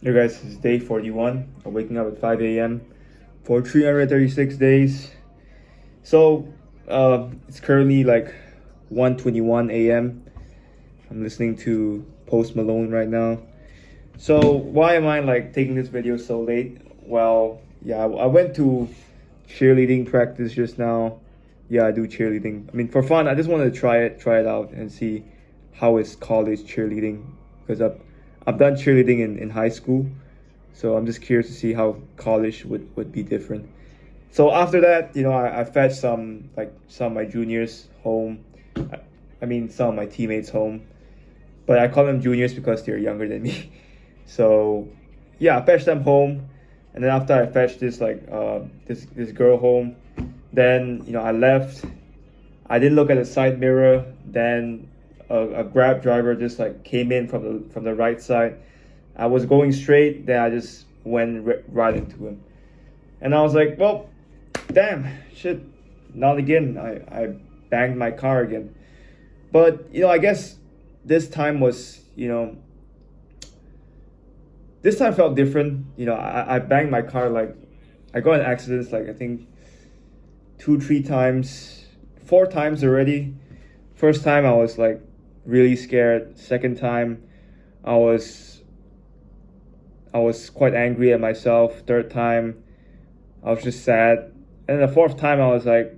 Hey guys, it's day 41. I'm waking up at 5 a.m. for 336 days. It's currently like 1:21 a.m. I'm listening to Post Malone right now. So why am I like taking this video so late? Well, yeah, I went to cheerleading practice just now. Yeah, I do cheerleading. I mean, for fun, I just wanted to try it out and see how is college cheerleading because I've done cheerleading in high school, so I'm just curious to see how college would be different. So after that, I fetched some of my juniors home. I, I mean, some of my teammates home, but I call them juniors because they're younger than me. So yeah, I fetched them home, and then after I fetched this girl home, then I left. I didn't look at the side mirror. Then a Grab driver just like came in from the right side. I was going straight. Then I just went right into him, and I was like, well, damn, shit, not again. I banged my car again. But I guess this time was this time felt different. I banged my car like I got in accidents like I think two, three times, four times already. First time I was like really scared. Second time I was I was quite angry at myself. Third time I was just sad. And the fourth time I was like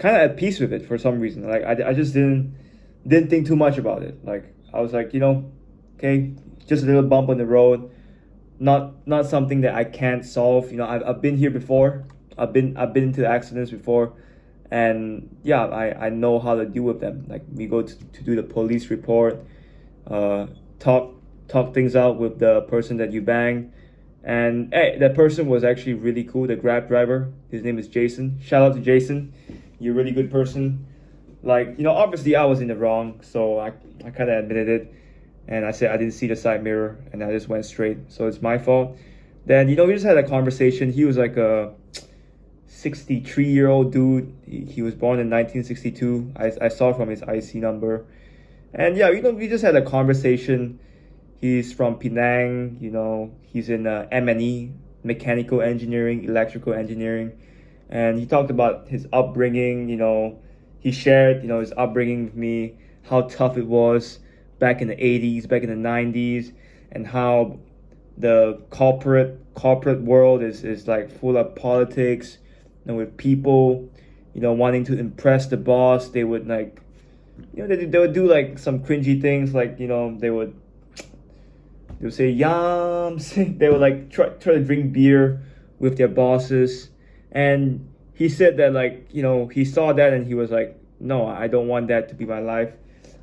kind of at peace with it for some reason. Like I just didn't think too much about it. Like I was like, okay, just a little bump on the road, not something that I can't solve. I've been here before. I've been into accidents before, and yeah, I know how to deal with them. Like we go to do the police report, uh, talk talk things out with the person that you bang, and hey, that person was actually really cool. The Grab driver, his name is Jason. Shout out to Jason, you're a really good person. Like obviously I was in the wrong, so I kind of admitted it, and I said I didn't see the side mirror, and I just went straight. So it's my fault. Then we just had a conversation. He was like a 63-year-old dude. He was born in 1962. I saw from his IC number, and yeah, we just had a conversation. He's from Penang. He's in M&E, mechanical engineering, electrical engineering, and he talked about his upbringing. He shared his upbringing with me, how tough it was back in the 80s, back in the 90s, and how the corporate world is like full of politics, and with people wanting to impress the boss. They would like they would do like some cringy things, like they would say yams. They would like try to drink beer with their bosses. And he said that like he saw that and he was like, no, I don't want that to be my life.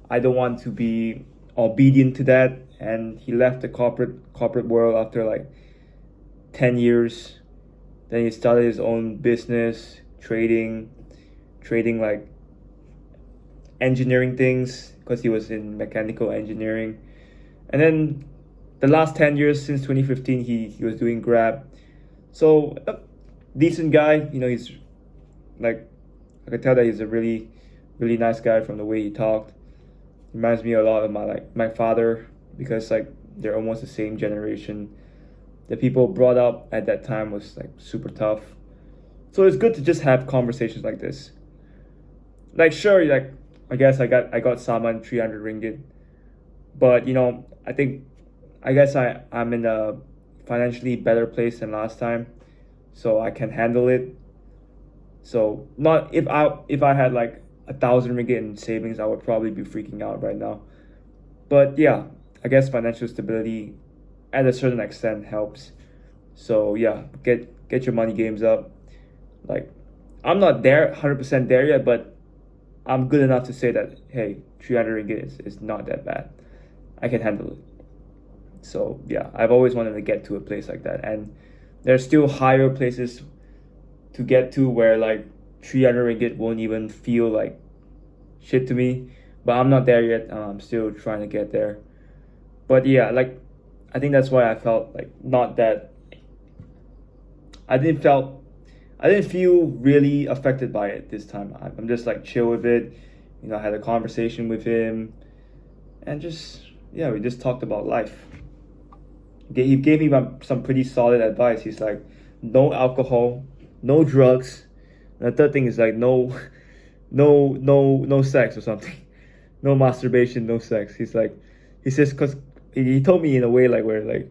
I don't want to be obedient to that. And he left the corporate world after like 10 years. Then he started his own business, trading like engineering things, because he was in mechanical engineering. And then the last 10 years since 2015, he was doing Grab. So decent guy. He's like, I could tell that he's a really really nice guy from the way he talked. Reminds me a lot of my father, because like they're almost the same generation. The people brought up at that time was like super tough. So it's good to just have conversations like this. Like sure, like I guess I got someone 300 ringgit, but I guess I'm in a financially better place than last time, so I can handle it. So not if I had like 1,000 ringgit in savings, I would probably be freaking out right now. But yeah, I guess financial stability at a certain extent helps. So yeah, get your money games up. Like I'm not there 100% there yet, but I'm good enough to say that hey, 300 ringgit is not that bad. I can handle it. So yeah, I've always wanted to get to a place like that, and there's still higher places to get to where like 300 ringgit won't even feel like shit to me. But I'm not there yet. I'm still trying to get there. But yeah, like I think that's why I felt like not that. I didn't felt I didn't feel really affected by it this time. I'm just like chill with it. I had a conversation with him, and just yeah, we just talked about life. He gave me some pretty solid advice. He's like, no alcohol, no drugs. And the third thing is like no sex or something, no masturbation, no sex. He's like, he says because he told me in a way like where like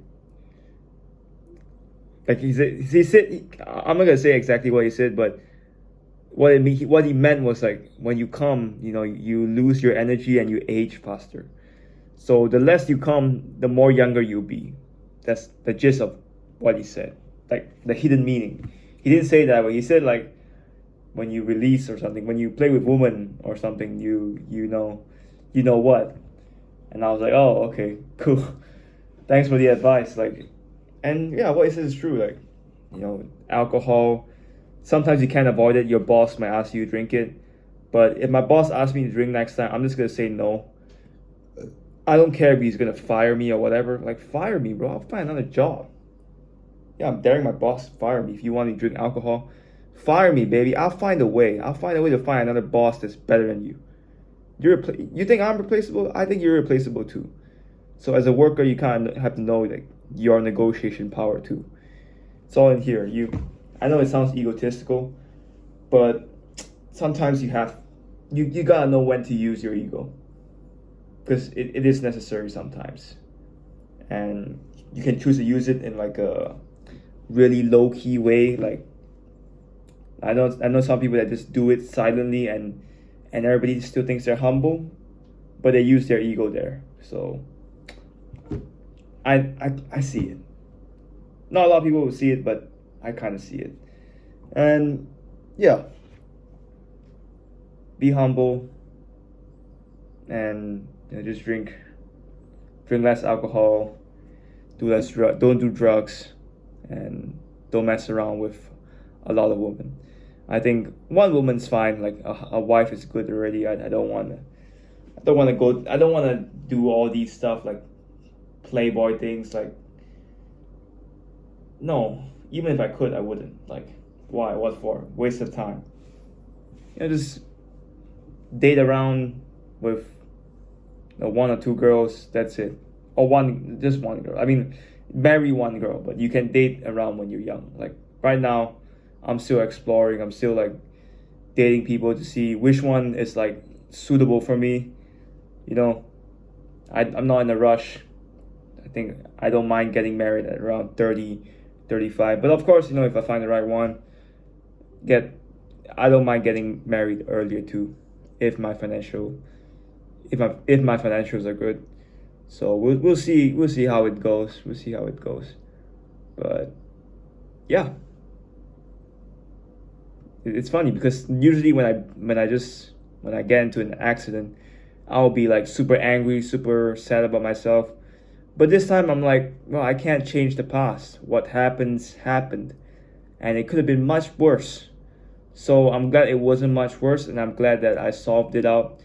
he said I'm not gonna say exactly what he said, but what he meant was like when you come, you lose your energy and you age faster. So the less you come, the more younger you'll be. That's the gist of what he said, like the hidden meaning. He didn't say that, but he said like when you release or something, when you play with women or something, you know what. And I was like, oh, okay, cool. Thanks for the advice. Like, and yeah, what he says is true. Like, alcohol. Sometimes you can't avoid it. Your boss might ask you to drink it, but if my boss asks me to drink next time, I'm just gonna say no. I don't care if he's gonna fire me or whatever. Like, fire me, bro. I'll find another job. Yeah, I'm daring my boss to fire me if you want me to drink alcohol. Fire me, baby. I'll find a way. I'll find a way to find another boss that's better than you. You think I'm replaceable? I think you're replaceable too. So as a worker, you kind of have to know like your negotiation power too. It's all in here. I know it sounds egotistical, but sometimes you gotta know when to use your ego because it is necessary sometimes, and you can choose to use it in like a really low key way. Like I know some people that just do it silently and everybody still thinks they're humble, but they use their ego there. So I see it. Not a lot of people will see it, but I kind of see it. And yeah, be humble and just drink less alcohol, don't do drugs, and don't mess around with a lot of women. I think one woman's fine. Like a wife is good already. I don't want to. I don't want to do all these stuff like playboy things. Like no, even if I could, I wouldn't. Like why? What for? Waste of time. Just date around with one or two girls. That's it. Or just one girl. I mean, marry one girl, but you can date around when you're young. Like right now, I'm still exploring. I'm still like dating people to see which one is like suitable for me. I'm not in a rush. I think I don't mind getting married at around 30, 35. But of course, if I find the right one, I don't mind getting married earlier too, if my financials are good. So we'll see how it goes. We'll see how it goes. But yeah. It's funny because usually when I get into an accident, I'll be like super angry, super sad about myself. But this time I'm like, well, I can't change the past. What happens happened, and it could have been much worse. So I'm glad it wasn't much worse, and I'm glad that I solved it out.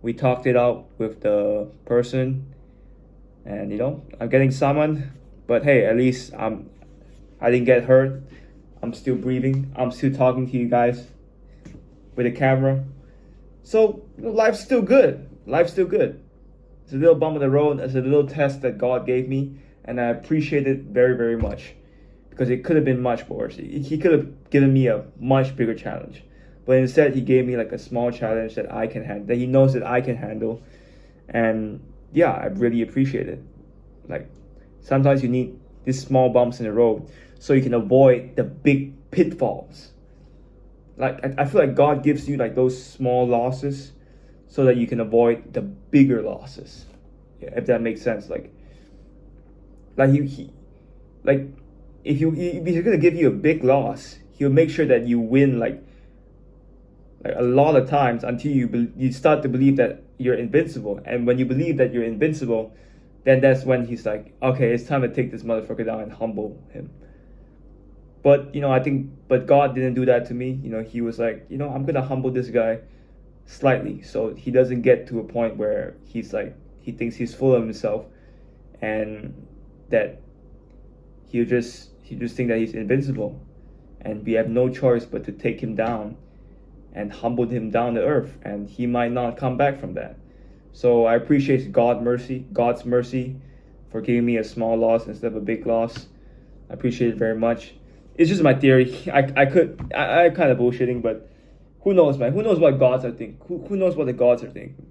We talked it out with the person, and I'm getting summoned. But hey, at least I didn't get hurt. I'm still breathing. I'm still talking to you guys with a camera. So life's still good. Life's still good. It's a little bump in the road. It's a little test that God gave me, and I appreciate it very, very much because it could have been much worse. He could have given me a much bigger challenge, but instead he gave me like a small challenge that I can handle, that he knows that I can handle, and yeah, I really appreciate it. Like sometimes you need these small bumps in the road so you can avoid the big pitfalls. Like I feel like God gives you like those small losses so that you can avoid the bigger losses. Yeah, if that makes sense. Like he like if he's gonna give you a big loss, he'll make sure that you win like a lot of times until you start to believe that you're invincible. And when you believe that you're invincible, then that's when he's like, okay, it's time to take this motherfucker down and humble him. But but God didn't do that to me. He was like, I'm gonna humble this guy slightly, so he doesn't get to a point where he's like he thinks he's full of himself, and that he'll just think that he's invincible, and we have no choice but to take him down and humble him down to earth, and he might not come back from that. So I appreciate God's mercy for giving me a small loss instead of a big loss. I appreciate it very much. It's just my theory. I'm kind of bullshitting, but who knows, man? Who knows what gods are thinking? Who knows what the gods are thinking?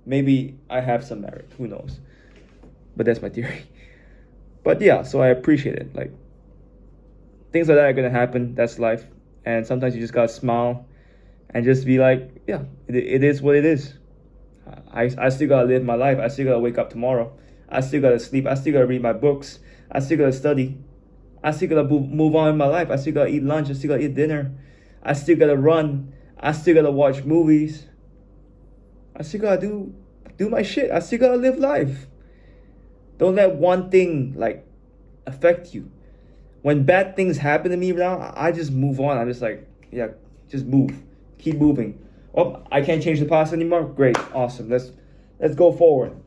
Maybe I have some merit. Who knows? But that's my theory. But yeah, so I appreciate it. Like, things like that are gonna happen. That's life. And sometimes you just gotta smile and just be like, yeah, it is what it is. I still gotta live my life. I still gotta wake up tomorrow. I still gotta sleep. I still gotta read my books. I still gotta study. I still gotta move on in my life. I still gotta eat lunch. I still gotta eat dinner. I still gotta run. I still gotta watch movies. I still gotta do my shit. I still gotta live life. Don't let one thing like affect you. When bad things happen to me now, I just move on. I'm just like, yeah, just move. Keep moving. Oh, I can't change the past anymore? Great, awesome. Let's go forward.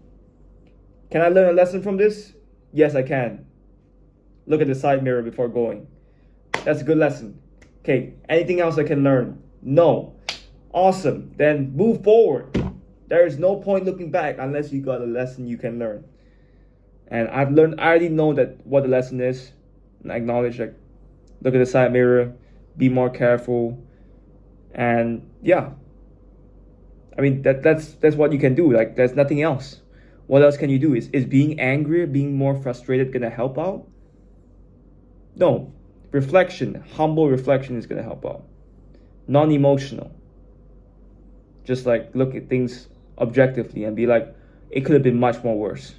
Can I learn a lesson from this? Yes, I can. Look at the side mirror before going. That's a good lesson. Okay, anything else I can learn? No. Awesome. Then move forward. There is no point looking back unless you got a lesson you can learn. And I already know that what the lesson is. And I acknowledge, like, look at the side mirror, be more careful. And yeah. I mean, that's what you can do. Like, there's nothing else. What else can you do? Is being angry, being more frustrated gonna help out? No. Reflection, humble reflection is gonna help out. Non-emotional. Just like look at things objectively and be like, it could have been much more worse.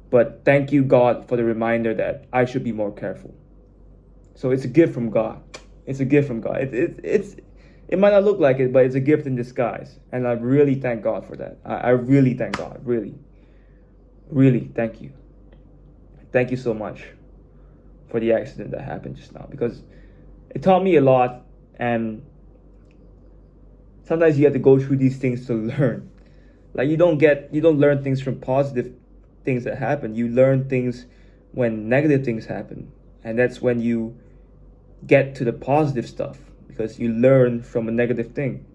But thank you, God, for the reminder that I should be more careful. So it's a gift from God. It's a gift from God. It might not look like it, but it's a gift in disguise. And I really thank God for that. I really thank God. Really. Really, thank you. Thank you so much for the accident that happened just now. Because it taught me a lot. And sometimes you have to go through these things to learn. Like you don't learn things from positive things that happen. You learn things when negative things happen. And that's when you get to the positive stuff. Because you learn from a negative thing.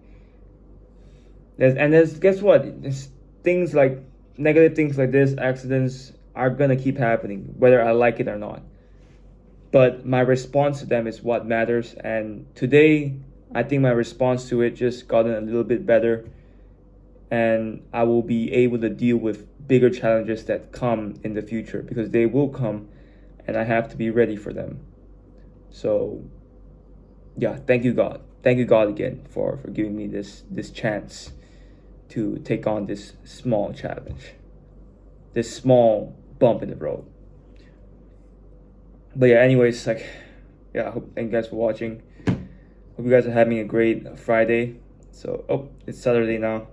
Guess what? There's things like negative things like this, accidents are gonna keep happening, whether I like it or not. But my response to them is what matters. And today, I think my response to it just gotten a little bit better. And I will be able to deal with bigger challenges that come in the future because they will come and I have to be ready for them. So yeah, thank you God. Thank you God again for giving me this chance to take on this small challenge. This small bump in the road. But yeah, anyways, like yeah, thank you guys for watching. Hope you guys are having a great Friday. So it's Saturday now.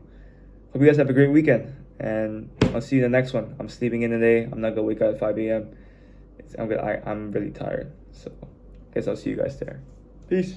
Hope you guys have a great weekend. And I'll see you in the next one. I'm sleeping in today. I'm not gonna wake up at 5 a.m. I'm really tired. So I guess I'll see you guys there. Peace.